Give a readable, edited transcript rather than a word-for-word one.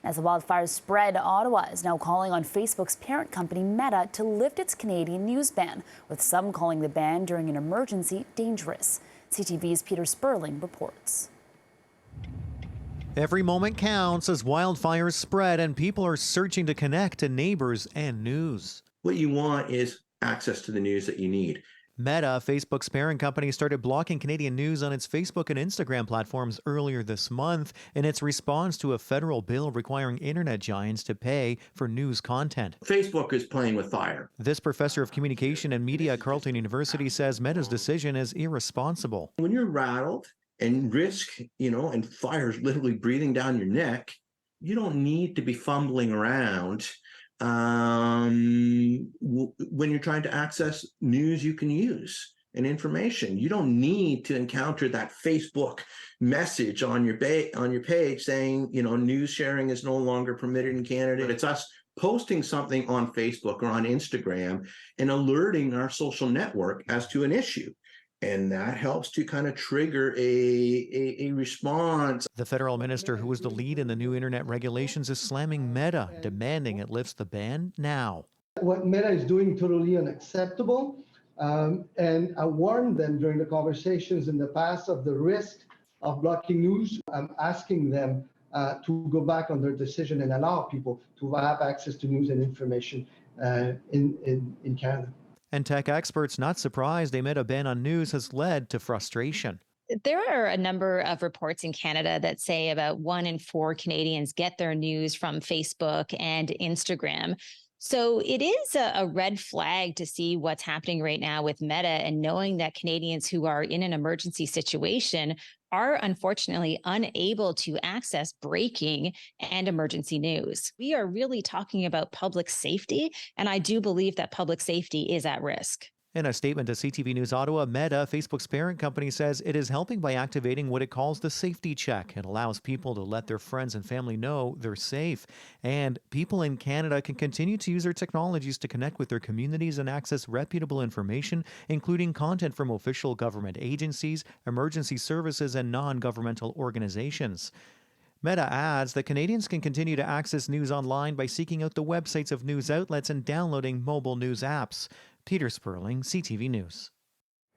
As the wildfires spread, Ottawa is now calling on Facebook's parent company Meta to lift its Canadian news ban, with some calling the ban during an emergency dangerous. CTV's Peter Sperling reports. Every moment counts as wildfires spread and people are searching to connect to neighbors and news. What you want is access to the news that you need. Meta, Facebook's parent company, started blocking Canadian news on its Facebook and Instagram platforms earlier this month in its response to a federal bill requiring internet giants to pay for news content. Facebook is playing with fire. This professor of communication and media at Carleton University says Meta's decision is irresponsible. When you're rattled and risk, and fire's literally breathing down your neck, you don't need to be fumbling around when you're trying to access news you can use and information. You don't need to encounter that Facebook message on your page saying, news sharing is no longer permitted in Canada. It's us posting something on Facebook or on Instagram and alerting our social network as to an issue. And that helps to kind of trigger a response. The federal minister who was the lead in the new internet regulations is slamming Meta, demanding it lifts the ban now. What Meta is doing totally unacceptable. And I warned them during the conversations in the past of the risk of blocking news. I'm asking them to go back on their decision and allow people to have access to news and information in Canada. And tech experts not surprised a Meta ban on news has led to frustration. There are a number of reports in Canada that say about 1 in 4 Canadians get their news from Facebook and Instagram. So it is a red flag to see what's happening right now with Meta and knowing that Canadians who are in an emergency situation are unfortunately unable to access breaking and emergency news. We are really talking about public safety, and I do believe that public safety is at risk. In a statement to CTV News Ottawa, Meta, Facebook's parent company, says it is helping by activating what it calls the safety check. It allows people to let their friends and family know they're safe. And people in Canada can continue to use their technologies to connect with their communities and access reputable information, including content from official government agencies, emergency services, and non-governmental organizations. Meta adds that Canadians can continue to access news online by seeking out the websites of news outlets and downloading mobile news apps. Peter Sperling, CTV News.